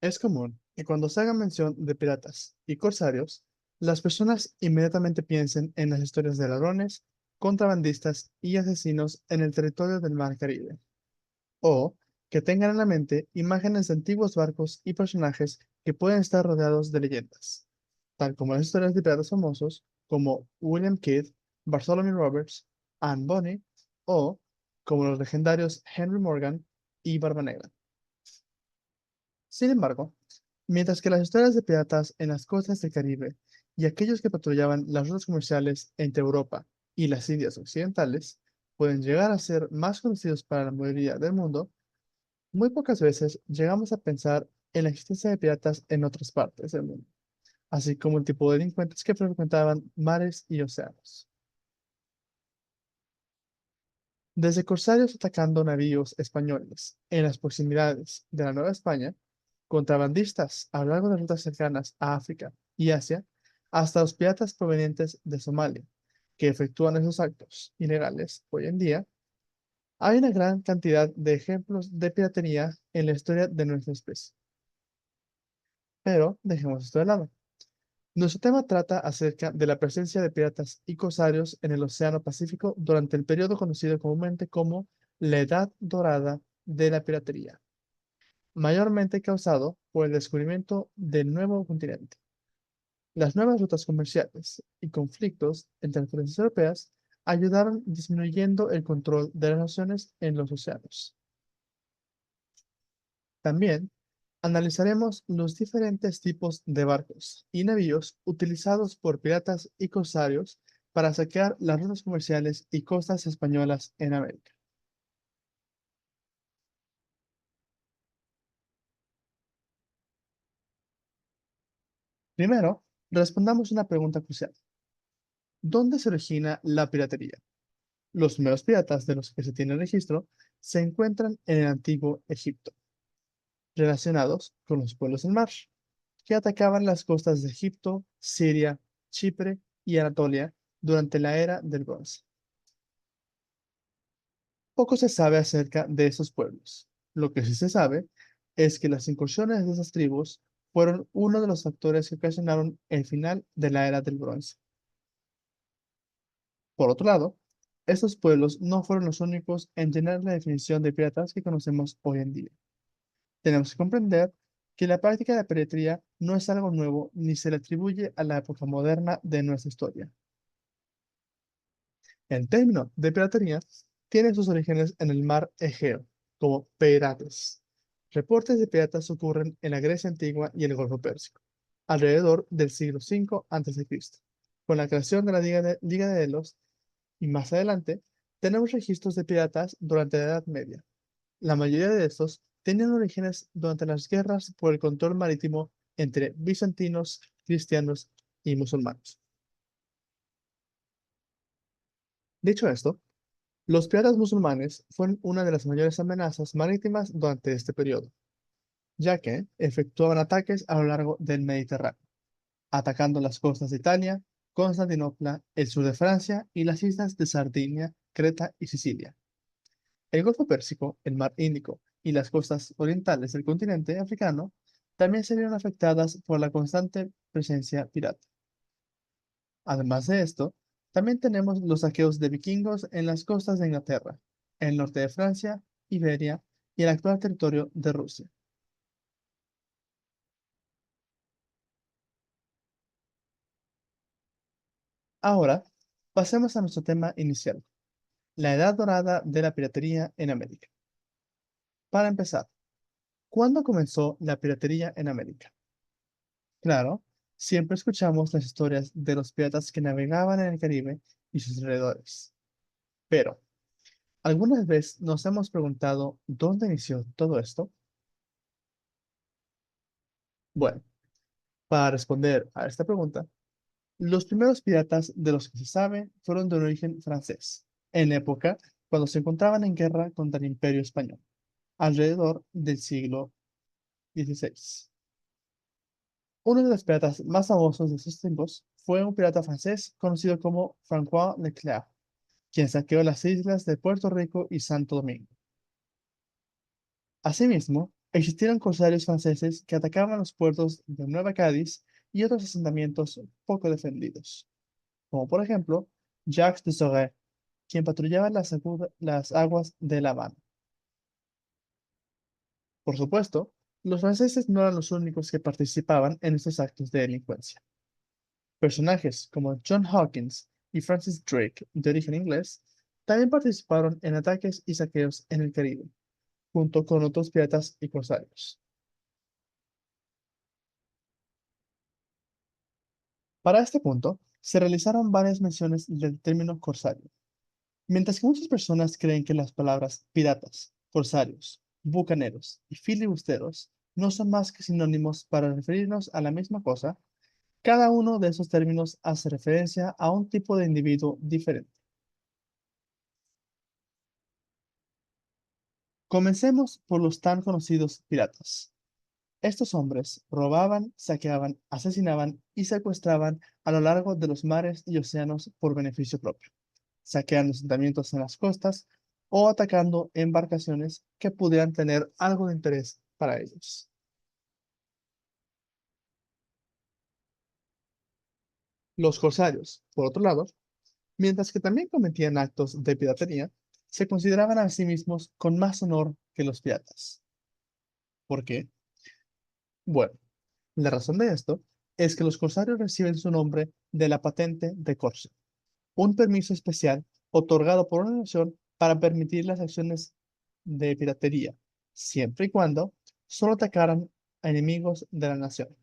Es común que cuando se haga mención de piratas y corsarios, las personas inmediatamente piensen en las historias de ladrones, contrabandistas y asesinos en el territorio del Mar Caribe, o que tengan en la mente imágenes de antiguos barcos y personajes que pueden estar rodeados de leyendas, tal como las historias de piratas famosos como William Kidd, Bartholomew Roberts, Anne Bonny, o como los legendarios Henry Morgan y Barba Negra. Sin embargo, mientras que las historias de piratas en las costas del Caribe y aquellos que patrullaban las rutas comerciales entre Europa y las Indias Occidentales pueden llegar a ser más conocidos para la mayoría del mundo, muy pocas veces llegamos a pensar en la existencia de piratas en otras partes del mundo, así como el tipo de delincuentes que frecuentaban mares y océanos. Desde corsarios atacando navíos españoles en las proximidades de la Nueva España, contrabandistas a lo largo de rutas cercanas a África y Asia, hasta los piratas provenientes de Somalia, que efectúan esos actos ilegales hoy en día, hay una gran cantidad de ejemplos de piratería en la historia de nuestra especie. Pero dejemos esto de lado. Nuestro tema trata acerca de la presencia de piratas y corsarios en el Océano Pacífico durante el periodo conocido comúnmente como la Edad Dorada de la Piratería, mayormente causado por el descubrimiento del nuevo continente. Las nuevas rutas comerciales y conflictos entre las potencias europeas ayudaron disminuyendo el control de las naciones en los océanos. También analizaremos los diferentes tipos de barcos y navíos utilizados por piratas y corsarios para saquear las rutas comerciales y costas españolas en América. Primero, respondamos una pregunta crucial. ¿Dónde se origina la piratería? Los primeros piratas de los que se tiene registro se encuentran en el antiguo Egipto, relacionados con los pueblos del mar, que atacaban las costas de Egipto, Siria, Chipre y Anatolia durante la era del Bronce. Poco se sabe acerca de esos pueblos. Lo que sí se sabe es que las incursiones de esas tribus fueron uno de los factores que ocasionaron el final de la era del Bronce. Por otro lado, estos pueblos no fueron los únicos en tener la definición de piratas que conocemos hoy en día. Tenemos que comprender que la práctica de la piratería no es algo nuevo ni se le atribuye a la época moderna de nuestra historia. El término de piratería tiene sus orígenes en el mar Egeo, como pirates. Reportes de piratas ocurren en la Grecia antigua y el Golfo Pérsico, alrededor del siglo V a.C., con la creación de la Liga de Delos, y más adelante tenemos registros de piratas durante la Edad Media. La mayoría de estos tenían orígenes durante las guerras por el control marítimo entre bizantinos, cristianos y musulmanes. Dicho esto, los piratas musulmanes fueron una de las mayores amenazas marítimas durante este periodo, ya que efectuaban ataques a lo largo del Mediterráneo, atacando las costas de Italia, Constantinopla, el sur de Francia y las islas de Sardinia, Creta y Sicilia. El Golfo Pérsico, el Mar Índico y las costas orientales del continente africano también se vieron afectadas por la constante presencia pirata. Además de esto, también tenemos los saqueos de vikingos en las costas de Inglaterra, el norte de Francia, Iberia y el actual territorio de Rusia. Ahora, pasemos a nuestro tema inicial, la edad dorada de la piratería en América. Para empezar, ¿cuándo comenzó la piratería en América? Claro, siempre escuchamos las historias de los piratas que navegaban en el Caribe y sus alrededores. Pero, ¿alguna vez nos hemos preguntado dónde inició todo esto? Bueno, para responder a esta pregunta, los primeros piratas de los que se sabe fueron de origen francés, en la época cuando se encontraban en guerra contra el Imperio Español, alrededor del siglo XVI. Uno de los piratas más famosos de esos tiempos fue un pirata francés conocido como François Leclerc, quien saqueó las islas de Puerto Rico y Santo Domingo. Asimismo, Existieron corsarios franceses que atacaban los puertos de Nueva Cádiz y otros asentamientos poco defendidos, como por ejemplo Jacques de Sorel, quien patrullaba las aguas de La Habana. Por supuesto, los franceses no eran los únicos que participaban en estos actos de delincuencia. Personajes como John Hawkins y Francis Drake, de origen inglés, también participaron en ataques y saqueos en el Caribe, junto con otros piratas y corsarios. Para este punto, se realizaron varias menciones del término corsario. Mientras que muchas personas creen que las palabras piratas, corsarios, bucaneros y filibusteros no son más que sinónimos para referirnos a la misma cosa, cada uno de esos términos hace referencia a un tipo de individuo diferente. Comencemos por los tan conocidos piratas. Estos hombres robaban, saqueaban, asesinaban y secuestraban a lo largo de los mares y océanos por beneficio propio, saqueando asentamientos en las costas o atacando embarcaciones que pudieran tener algo de interés para ellos. Los corsarios, por otro lado, mientras que también cometían actos de piratería, se consideraban a sí mismos con más honor que los piratas. ¿Por qué? Bueno, la razón de esto es que los corsarios reciben su nombre de la patente de corso, un permiso especial otorgado por una nación para permitir las acciones de piratería, siempre y cuando solo atacaran a enemigos de la nación.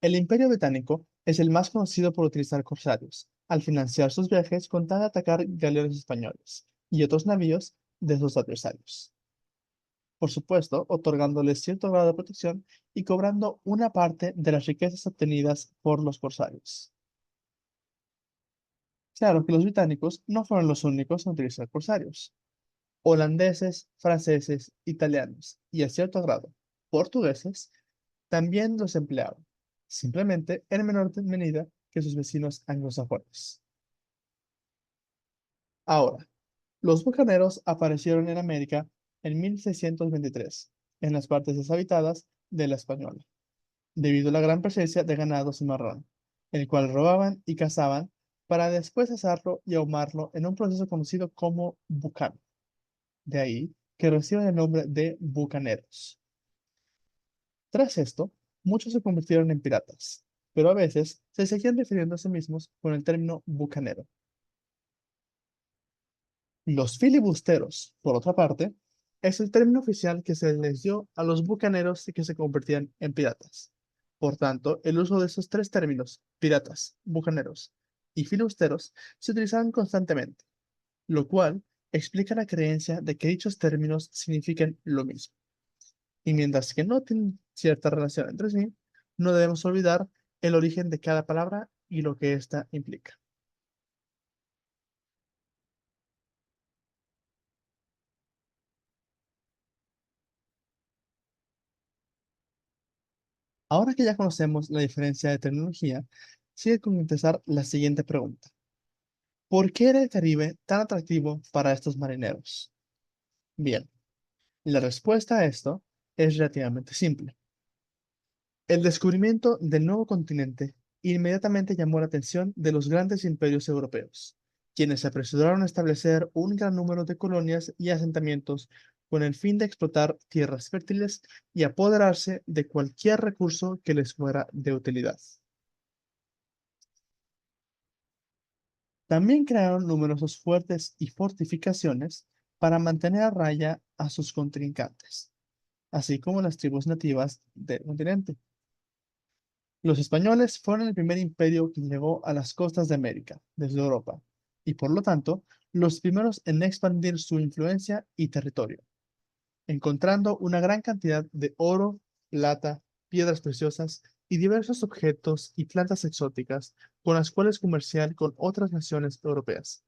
El Imperio Británico es el más conocido por utilizar corsarios, al financiar sus viajes con tal de atacar galeones españoles y otros navíos de sus adversarios. Por supuesto, otorgándoles cierto grado de protección y cobrando una parte de las riquezas obtenidas por los corsarios. Claro que los británicos no fueron los únicos en utilizar corsarios. Holandeses, franceses, italianos y a cierto grado portugueses también los empleaban, simplemente en menor medida que sus vecinos anglosajones. Ahora, los bucaneros aparecieron en América en 1623, en las partes deshabitadas de la Española, debido a la gran presencia de ganado cimarrón, el cual robaban y cazaban para después asarlo y ahumarlo en un proceso conocido como bucano. De ahí que reciben el nombre de bucaneros. Tras esto, muchos se convirtieron en piratas, pero a veces se seguían refiriendo a sí mismos con el término bucanero. Los filibusteros, por otra parte, es el término oficial que se les dio a los bucaneros que se convertían en piratas. Por tanto, el uso de esos tres términos, piratas, bucaneros y filibusteros, se utilizaban constantemente, lo cual explica la creencia de que dichos términos significan lo mismo. Y mientras que no tienen cierta relación entre sí, no debemos olvidar el origen de cada palabra y lo que ésta implica. Ahora que ya conocemos la diferencia de terminología, sigue con contestar la siguiente pregunta. ¿Por qué era el Caribe tan atractivo para estos marineros? Bien, la respuesta a esto es relativamente simple. El descubrimiento del nuevo continente inmediatamente llamó la atención de los grandes imperios europeos, quienes se apresuraron a establecer un gran número de colonias y asentamientos con el fin de explotar tierras fértiles y apoderarse de cualquier recurso que les fuera de utilidad. También crearon numerosos fuertes y fortificaciones para mantener a raya a sus contrincantes, así como las tribus nativas del continente. Los españoles fueron el primer imperio que llegó a las costas de América, desde Europa, y por lo tanto, los primeros en expandir su influencia y territorio, encontrando una gran cantidad de oro, plata, piedras preciosas y diversos objetos y plantas exóticas con las cuales comerciar con otras naciones europeas,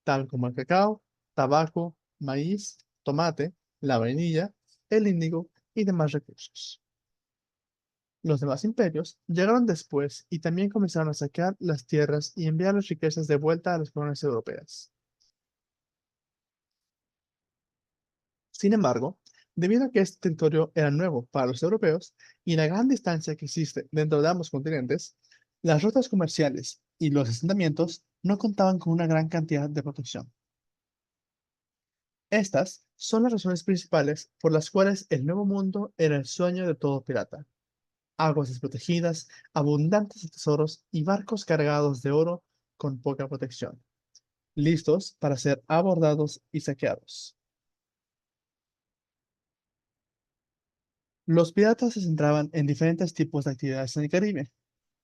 tal como el cacao, tabaco, maíz, tomate, la vainilla, el índigo y demás recursos. Los demás imperios llegaron después y también comenzaron a saquear las tierras y enviar las riquezas de vuelta a las colonias europeas. Sin embargo, Debido a que este territorio era nuevo para los europeos y la gran distancia que existe dentro de ambos continentes, las rutas comerciales y los asentamientos no contaban con una gran cantidad de protección. Estas son las razones principales por las cuales el Nuevo Mundo era el sueño de todo pirata. Aguas desprotegidas, abundantes tesoros y barcos cargados de oro con poca protección, listos para ser abordados y saqueados. Los piratas se centraban en diferentes tipos de actividades en el Caribe.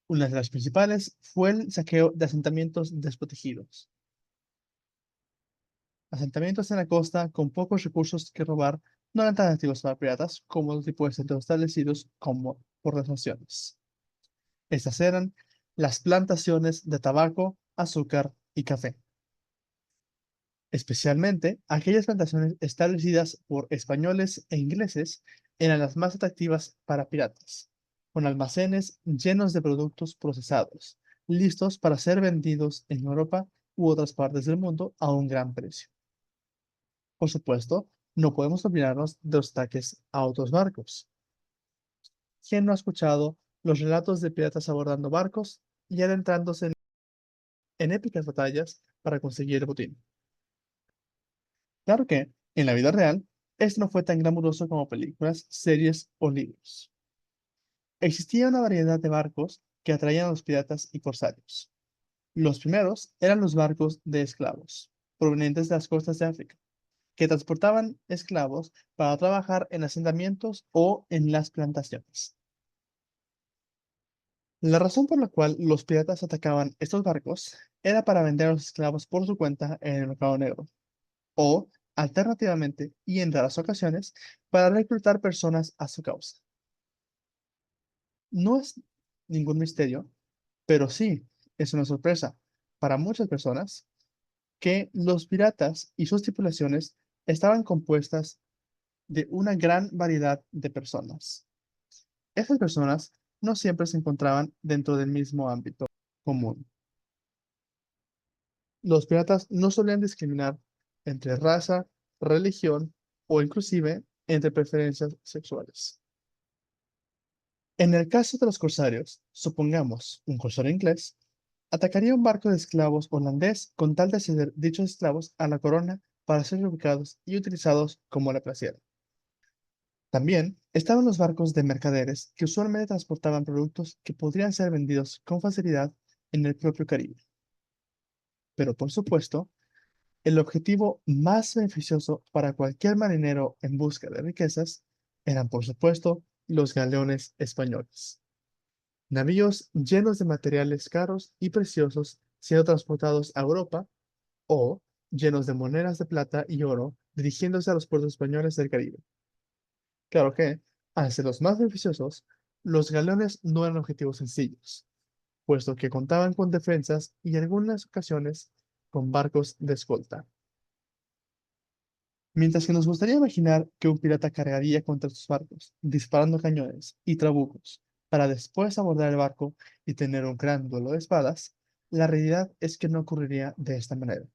Una de las principales fue el saqueo de asentamientos desprotegidos. Asentamientos en la costa con pocos recursos que robar no eran tan activos para piratas como los tipos de centros establecidos como por las naciones. Estas eran las plantaciones de tabaco, azúcar y café, especialmente aquellas plantaciones establecidas por españoles e ingleses eran las más atractivas para piratas, con almacenes llenos de productos procesados, listos para ser vendidos en Europa u otras partes del mundo a un gran precio. Por supuesto, no podemos olvidarnos de los ataques a otros barcos. ¿Quién no ha escuchado los relatos de piratas abordando barcos y adentrándose en épicas batallas para conseguir el botín? Claro que, en la vida real, esto no fue tan glamuroso como películas, series o libros. Existía una variedad de barcos que atraían a los piratas y corsarios. Los primeros eran los barcos de esclavos, provenientes de las costas de África, que transportaban esclavos para trabajar en asentamientos o en las plantaciones. La razón por la cual los piratas atacaban estos barcos era para vender a los esclavos por su cuenta en el mercado negro, o, alternativamente, y en raras ocasiones, para reclutar personas a su causa. No es ningún misterio, pero sí es una sorpresa para muchas personas que los piratas y sus tripulaciones estaban compuestas de una gran variedad de personas. Esas personas no siempre se encontraban dentro del mismo ámbito común. Los piratas no solían discriminar entre raza, religión o inclusive entre preferencias sexuales. En el caso de los corsarios, supongamos un corsario inglés, atacaría un barco de esclavos holandés con tal de ceder dichos esclavos a la corona para ser ubicados y utilizados como la placiera. También estaban los barcos de mercaderes que usualmente transportaban productos que podrían ser vendidos con facilidad en el propio Caribe. Pero por supuesto, el objetivo más beneficioso para cualquier marinero en busca de riquezas eran, por supuesto, los galeones españoles. Navíos llenos de materiales caros y preciosos siendo transportados a Europa o llenos de monedas de plata y oro dirigiéndose a los puertos españoles del Caribe. Claro que, al ser los más beneficiosos, los galeones no eran objetivos sencillos, puesto que contaban con defensas y en algunas ocasiones con barcos de escolta. Mientras que nos gustaría imaginar que un pirata cargaría contra sus barcos, disparando cañones y trabucos, para después abordar el barco y tener un gran duelo de espadas, la realidad es que no ocurriría de esta manera.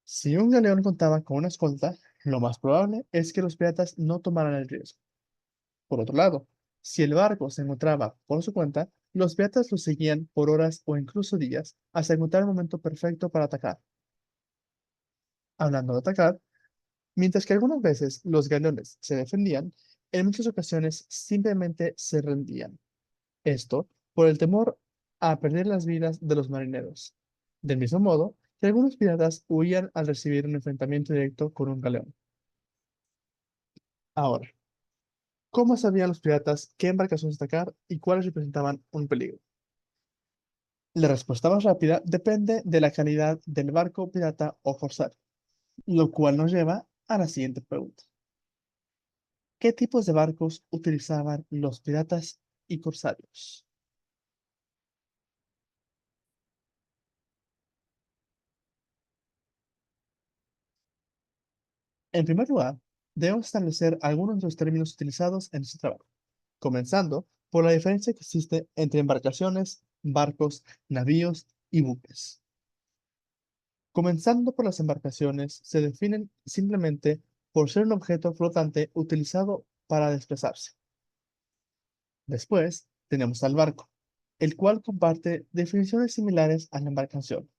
Si un galeón contaba con una escolta, lo más probable es que los piratas no tomaran el riesgo. Por otro lado, si el barco se encontraba por su cuenta, los piratas lo seguían por horas o incluso días hasta encontrar el momento perfecto para atacar. Hablando de atacar, mientras que algunas veces los galeones se defendían, en muchas ocasiones simplemente se rendían. Esto por el temor a perder las vidas de los marineros. Del mismo modo que algunos piratas huían al recibir un enfrentamiento directo con un galeón. Ahora, ¿cómo sabían los piratas qué embarcaciones atacar y cuáles representaban un peligro? La respuesta más rápida depende de la calidad del barco pirata o corsario, lo cual nos lleva a la siguiente pregunta. ¿Qué tipos de barcos utilizaban los piratas y corsarios? En primer lugar, debemos establecer algunos de los términos utilizados en este trabajo, comenzando por la diferencia que existe entre embarcaciones, barcos, navíos y buques. Comenzando por las embarcaciones, se definen simplemente por ser un objeto flotante utilizado para desplazarse. Después tenemos al barco, el cual comparte definiciones similares a la embarcación,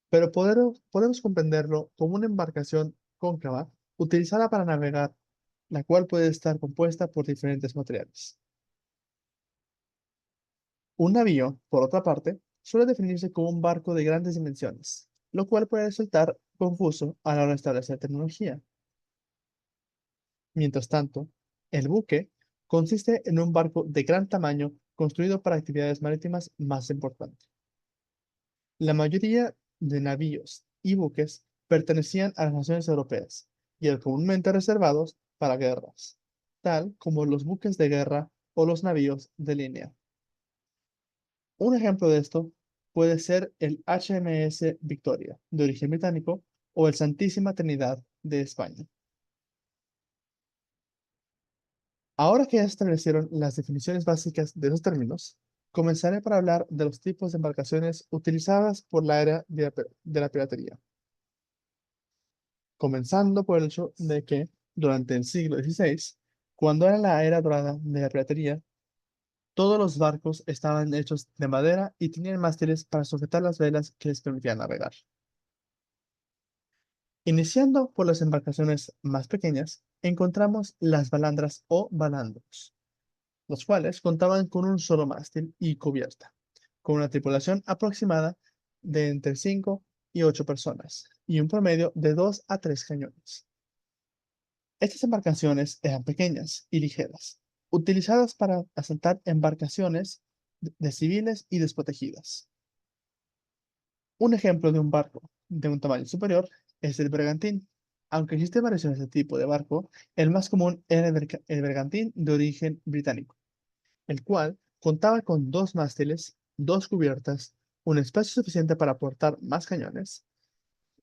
pero podemos comprenderlo como una embarcación cóncava utilizada para navegar, la cual puede estar compuesta por diferentes materiales. Un navío, por otra parte, suele definirse como un barco de grandes dimensiones, lo cual puede resultar confuso a la hora de establecer tecnología. Mientras tanto, el buque consiste en un barco de gran tamaño construido para actividades marítimas más importantes. La mayoría de navíos y buques pertenecían a las naciones europeas y eran comúnmente reservados para guerras, tal como los buques de guerra o los navíos de línea. Un ejemplo de esto puede ser el HMS Victoria, de origen británico, o el Santísima Trinidad de España. Ahora que ya establecieron las definiciones básicas de esos términos, comenzaré para hablar de los tipos de embarcaciones utilizadas por la era de la piratería, comenzando por el hecho de que durante el siglo XVI, cuando era la era dorada de la piratería, todos los barcos estaban hechos de madera y tenían mástiles para sujetar las velas que les permitían navegar. Iniciando por las embarcaciones más pequeñas, encontramos las balandras o balandros, los cuales contaban con un solo mástil y cubierta, con una tripulación aproximada de entre 5 y 8 personas, y un promedio de 2 a 3 cañones. Estas embarcaciones eran pequeñas y ligeras, utilizadas para asaltar embarcaciones de civiles y desprotegidas. Un ejemplo de un barco de un tamaño superior es el bergantín. Aunque existen variaciones de este tipo de barco, el más común era el bergantín de origen británico, el cual contaba con dos mástiles, dos cubiertas, un espacio suficiente para aportar más cañones,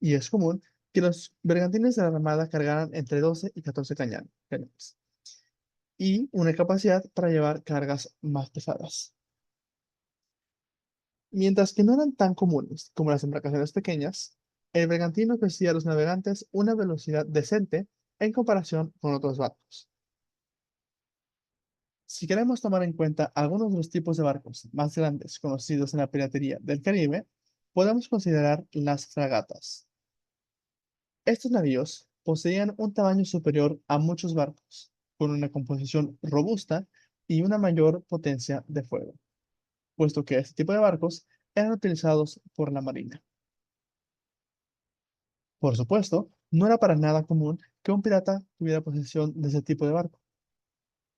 y es común que los bergantines de la Armada cargaran entre 12 y 14 cañones, y una capacidad para llevar cargas más pesadas. Mientras que no eran tan comunes como las embarcaciones pequeñas, el bergantín ofrecía a los navegantes una velocidad decente en comparación con otros barcos. Si queremos tomar en cuenta algunos de los tipos de barcos más grandes conocidos en la piratería del Caribe, podemos considerar las fragatas. Estos navíos poseían un tamaño superior a muchos barcos, con una composición robusta y una mayor potencia de fuego, puesto que este tipo de barcos eran utilizados por la marina. Por supuesto, no era para nada común que un pirata tuviera posesión de ese tipo de barco.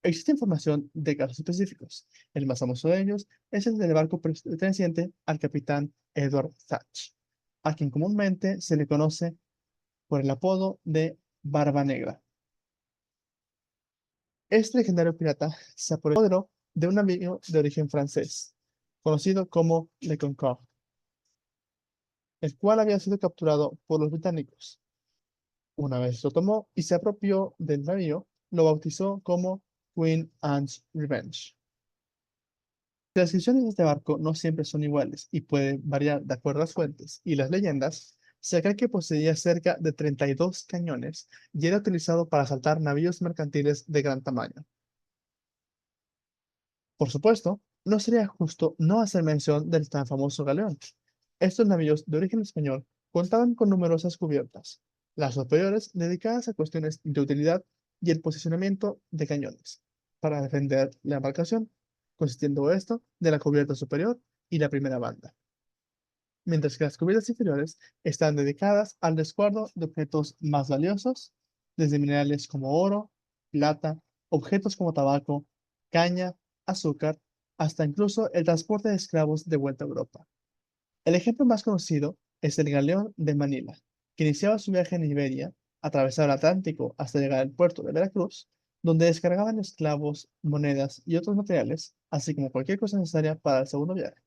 Existe información de casos específicos. El más famoso de ellos es el del barco perteneciente al capitán Edward Thatch, a quien comúnmente se le conoce por el apodo de Barba Negra. Este legendario pirata se apoderó de un navío de origen francés, conocido como Le Concorde, el cual había sido capturado por los británicos. Una vez lo tomó y se apropió del navío, lo bautizó como Queen Anne's Revenge. Las descripciones de este barco no siempre son iguales y pueden variar de acuerdo a las fuentes y las leyendas. Se cree que poseía cerca de 32 cañones y era utilizado para asaltar navíos mercantiles de gran tamaño. Por supuesto, no sería justo no hacer mención del tan famoso galeón. Estos navíos de origen español contaban con numerosas cubiertas, las superiores dedicadas a cuestiones de utilidad y el posicionamiento de cañones, para defender la embarcación, consistiendo esto de la cubierta superior y la primera banda, mientras que las cubiertas inferiores están dedicadas al resguardo de objetos más valiosos, desde minerales como oro, plata, objetos como tabaco, caña, azúcar, hasta incluso el transporte de esclavos de vuelta a Europa. El ejemplo más conocido es el galeón de Manila, que iniciaba su viaje en Iberia, atravesaba el Atlántico hasta llegar al puerto de Veracruz, donde descargaban esclavos, monedas y otros materiales, así como cualquier cosa necesaria para el segundo viaje.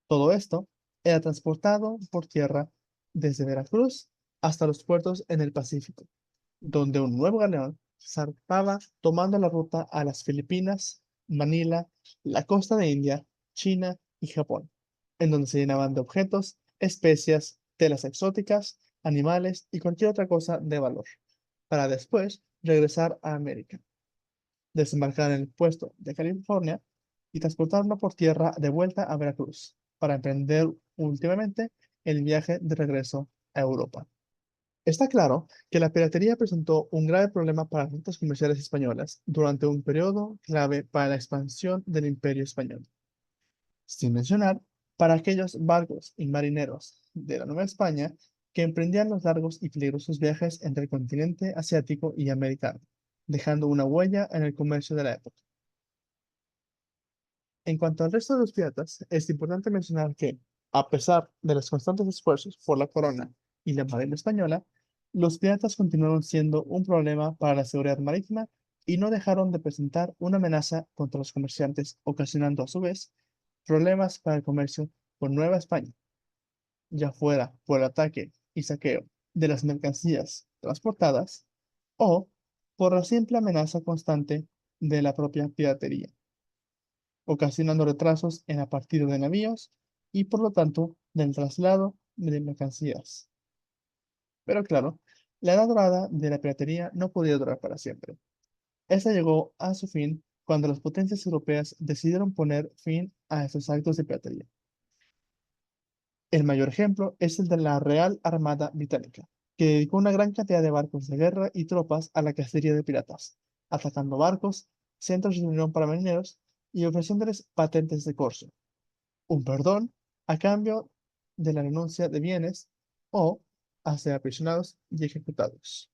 Todo esto era transportado por tierra desde Veracruz hasta los puertos en el Pacífico, donde un nuevo galeón zarpaba tomando la ruta a las Filipinas, Manila, la costa de India, China y Japón, en donde se llenaban de objetos, especias, telas exóticas animales y cualquier otra cosa de valor, para después regresar a América, desembarcar en el puerto de California y transportarlo por tierra de vuelta a Veracruz, para emprender últimamente el viaje de regreso a Europa. Está claro que la piratería presentó un grave problema para las rutas comerciales españolas durante un periodo clave para la expansión del Imperio Español, sin mencionar para aquellos barcos y marineros de la Nueva España que emprendían los largos y peligrosos viajes entre el continente asiático y americano, dejando una huella en el comercio de la época. En cuanto al resto de los piratas, es importante mencionar que, a pesar de los constantes esfuerzos por la corona y la marina española, los piratas continuaron siendo un problema para la seguridad marítima y no dejaron de presentar una amenaza contra los comerciantes, ocasionando a su vez problemas para el comercio con Nueva España, ya fuera por el ataque y saqueo de las mercancías transportadas o por la simple amenaza constante de la propia piratería, ocasionando retrasos en la partida de navíos y por lo tanto del traslado de mercancías. Pero claro, la edad dorada de la piratería no podía durar para siempre. Esta llegó a su fin cuando las potencias europeas decidieron poner fin a estos actos de piratería. El mayor ejemplo es el de la Real Armada Británica, que dedicó una gran cantidad de barcos de guerra y tropas a la cacería de piratas, atacando barcos, centros de reunión para marineros y ofreciéndoles patentes de corso, un perdón a cambio de la renuncia de bienes o a ser aprisionados y ejecutados.